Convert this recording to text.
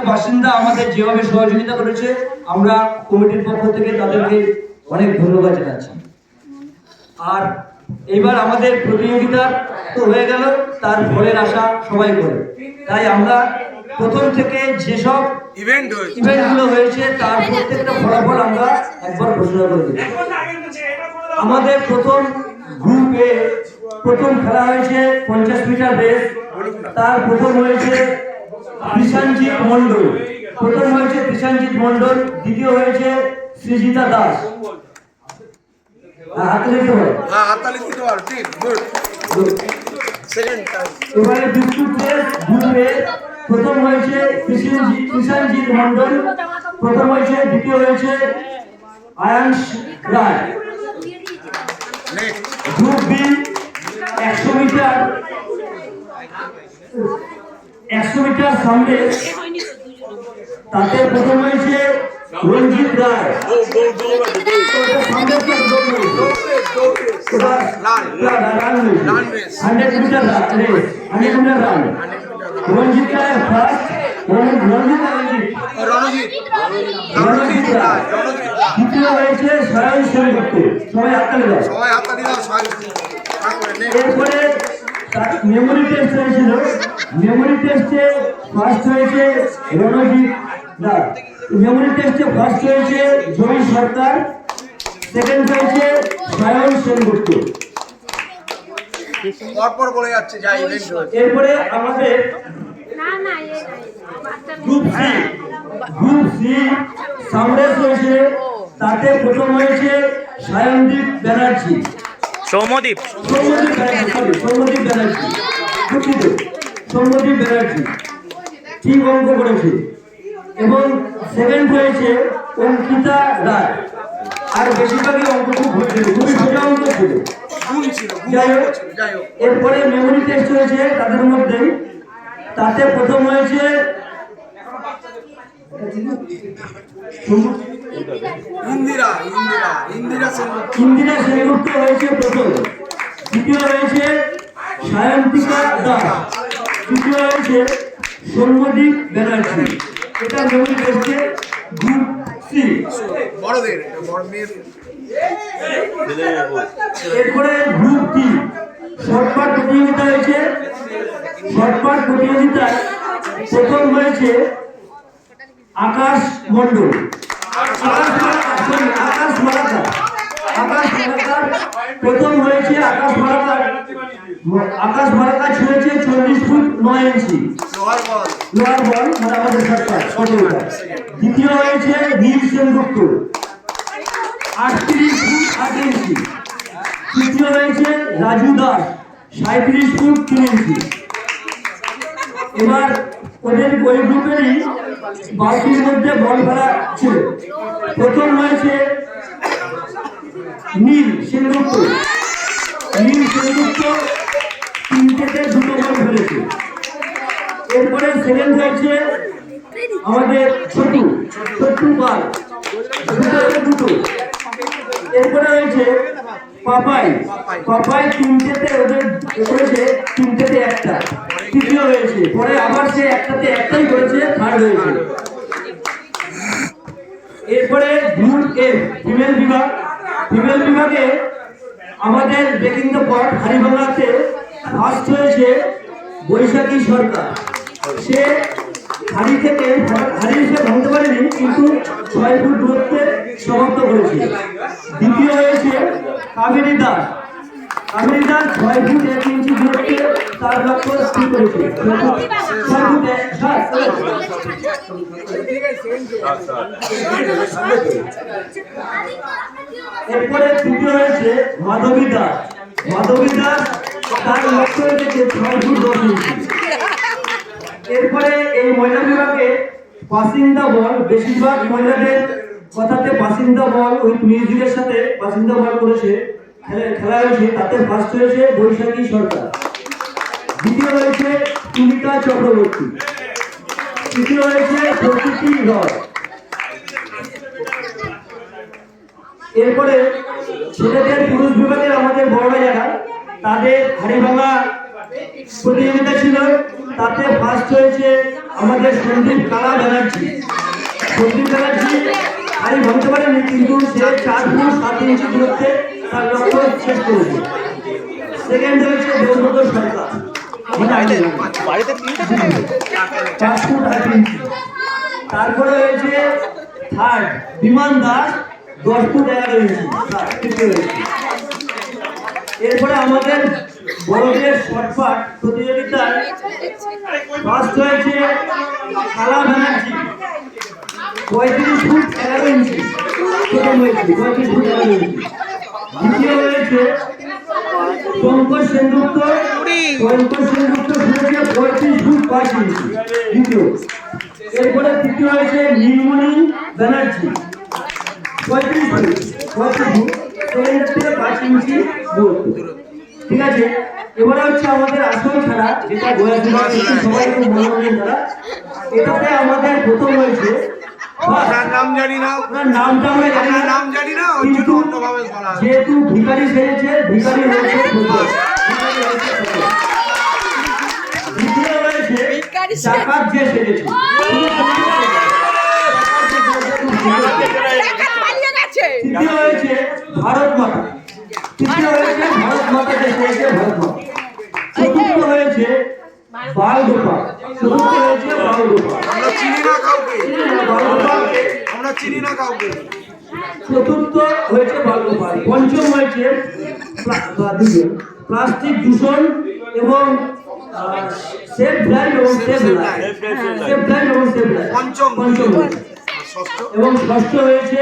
বাসিন্দা আমাদের যেভাবে সহযোগিতা করেছে, আমরা কমিটির পক্ষ থেকে তাদেরকে অনেক ধন্যবাদ জানাচ্ছি। আর এইবার আমাদের প্রতিযোগিতা তো হয়ে গেল, তার ফলের আশা সবাই করে, তাই আমরা প্রথম থেকে যেসব ইভেন্টগুলো হয়েছে তার প্রত্যেকটা ফলাফল আমরা একবার ঘোষণা করে দিই। আমাদের প্রথম গ্রুপে প্রথম খেলা হয়েছে 50 মিটার রেস। তার প্রথম হয়েছে কৃষাণজিৎ মণ্ডল, দ্বিতীয় হয়েছে সৃজিতা দাস। এবারে বিস্কুট রেস গ্রুপে প্রথম হয়েছে কৃষাণজিৎ মণ্ডল, দ্বিতীয় হয়েছে আয়াংশ রায়। গ্রুপ বি 100 মিটার সামনে, তাতে প্রথম হয়েছে রঞ্জিত রায়। রঞ্জিত রায় ফার্স্ট, দ্বিতীয় হয়েছে সায়ন সেনগুপ্ত। সবাই হাততালি দাও। এরপরে মেমোরি টেস্ট হয়েছিল, মেমোরি টেস্টে ফার্স্ট হয়েছে রণজিৎ দাস, জয় সরকার, সেকেন্ড হয়েছে সায়ন সেনগুপ্ত। এরপরে আমাদের গ্রুপ সি সামরেশ হয়েছে, তাতে প্রথম হয়েছে সায়নদীপ ব্যানার্জি, সৌম্যদীপ ব্যানার্জি ঠিক অঙ্ক করেছে। এবং সেকেন্ড হয়েছে অঙ্কিতা রায়। আর বেশিরভাগই অঙ্ক খুবই সোজা অঙ্ক ছিল। এরপরে মেমোরি টেস্ট হয়েছে তাদের মধ্যে, তাতে প্রথম হয়েছে ইন্দিরা সেনগুপ্ত হয়েছে প্রথম, দ্বিতীয় হয়েছে সায়ন্তিকা দাস, তৃতীয় হয়েছে সৌম্যদীপ ব্যানার্জি। এটা মেমোরি টেস্টে গ্রুপ সি। এরপরে গ্রুপ ডি শর্টপাট প্রতিযোগিতা হয়েছে। শর্টপাট প্রতিযোগিতায় প্রথম হয়েছে আকাশ মণ্ডল, প্রথম হয়েছে আকাশ মারাকা ছুঁয়েছে 40 ফুট 9 ইঞ্চি লোহার বল, মানে আমাদের শর্টপাট প্রতিযোগিতা। দ্বিতীয় হয়েছে নীল সেনগুপ্ত 38 ফুট 8 ইঞ্চি। তৃতীয় হয়েছে রাজু দাস 37 ফুট 3 ইঞ্চি। এবার ওদের ওই গ্রুপেরই বালতির মধ্যে বল ফেলা ছিল। প্রথম হয়েছে নীল সেনগুপ্ত 3-2 বল ফেলেছে। এরপরে সেকেন্ড হয়েছে আমাদের ছোট্টু পাল 2 এরপরে হয়েছে পাপাই 3তে ওদের করেছে 3তে 1টা, তৃতীয় হয়েছে। পরে আবার সে একটাই করেছে, থার্ড হয়েছে। এরপরে গ্রুপ এফ ফিমেল বিভাগে আমাদের ব্রেকিং দ্য পট হারিভাঙাতে ফার্স্ট হয়েছে বৈশাখী সরকার। সে হাড়ি সে ভাঙতে পারেনি, কিন্তু 6 ফুট দূরত্বে সমাপ্ত করেছে। দ্বিতীয় হয়েছে কাবেরী দাস 6 ফুট 1 ইঞ্চি দূরত্বে তার লক্ষ্য স্থির করেছে। এরপরে তৃতীয় হয়েছে মাধবী দাস তার লক্ষ্য হয়েছে 6 ফুট 10 ইঞ্চি। এরপরে এই মহিলা বিভাগে পাসিং দা বল, বেশিরভাগ মহিলাদের কথাতে পাসিং দা বল উইথ মিউজিকের সাথে পাসিং দা বল করেছে, খেলা হয়েছে। তাতে ফার্স্ট হয়েছে বৈশাখী সরকার, দ্বিতীয় হয়েছে তুলিকা চক্রবর্তী, তৃতীয় হয়েছে প্রকৃতি রয়। এরপরে ছেলেদের পুরুষ বিভাগের আমাদের বড়রা যারা, তাদের হাড়িভাঙা প্রতিযোগিতা ছিল। তাতে ফার্স্ট হয়েছে আমাদের সন্দীপ কালা ব্যানার্জি। সন্দীপ ব্যানার্জি খালি ভাবতে পারেনি, কিন্তু সে 4 ফুট 7 ইঞ্চি দূরত্বে তার লক্ষ্য শেষ করেছে। সেকেন্ড হয়েছে দেবব্রত সরকার, 4 ফুট 8 ইঞ্চি। তারপরে হয়েছে থার্ড বিমান দাস, 10 ফুট 11 ইঞ্চি তৃতীয় হয়েছে। এরপরে আমাদের বড়দের শর্টপাট প্রতিযোগিতায় ফার্স্ট হয়েছে কালা ব্যানার্জি, 35 ফুট 11 ইঞ্চি প্রথম হয়েছে, 35 ফুট 11 ইঞ্চি। দ্বিতীয় হয়েছে পঙ্কজ সেনগুপ্ত, পঙ্কজ সেনগুপ্ত হয়েছে 35 ফুট 5 ইঞ্চি দ্বিতীয়। এরপরে তৃতীয় হয়েছে নীলমণি ব্যানার্জি, 35 ফুট 5 ইঞ্চি দূরত্ব। ঠিক আছে, এবারে হচ্ছে আমাদের আসল খেলা, যেটা গোয়া জেলা সবাই খুব মনোরঞ্জন খেলা। এটাতে আমাদের প্রথম হয়েছে, নাম জানি না, নামটা আমরা জানি না, নাম জানি না, কিন্তু যেহেতু ভিখারি সেরেছে, ভিখারি হয়েছে দ্বিতীয় হয়েছে ডাকাত যে সেরেছে। তৃতীয় হয়েছে ভারত মাতা, তৃতীয় হয়েছে ভারত মাতা যে সেরেছে, ভারত মাতা। চতুর্থ হয়েছে বাল গোপাল, চতুর্থ হয়েছে বাল গোপাল। আমরা চিনি না কাউকে, আমরা চিনি না কাউকে। চতুর্থ হয়েছে বালগোপাল। পঞ্চম হয়েছে প্লাস্টিক দূষণ এবং সেফ ড্রাইভ এবং সেফ লাইফ, সেফ ড্রাইভ এবং সেফ লাইফ পঞ্চম পঞ্চম। ষষ্ঠ এবং ষষ্ঠ হয়েছে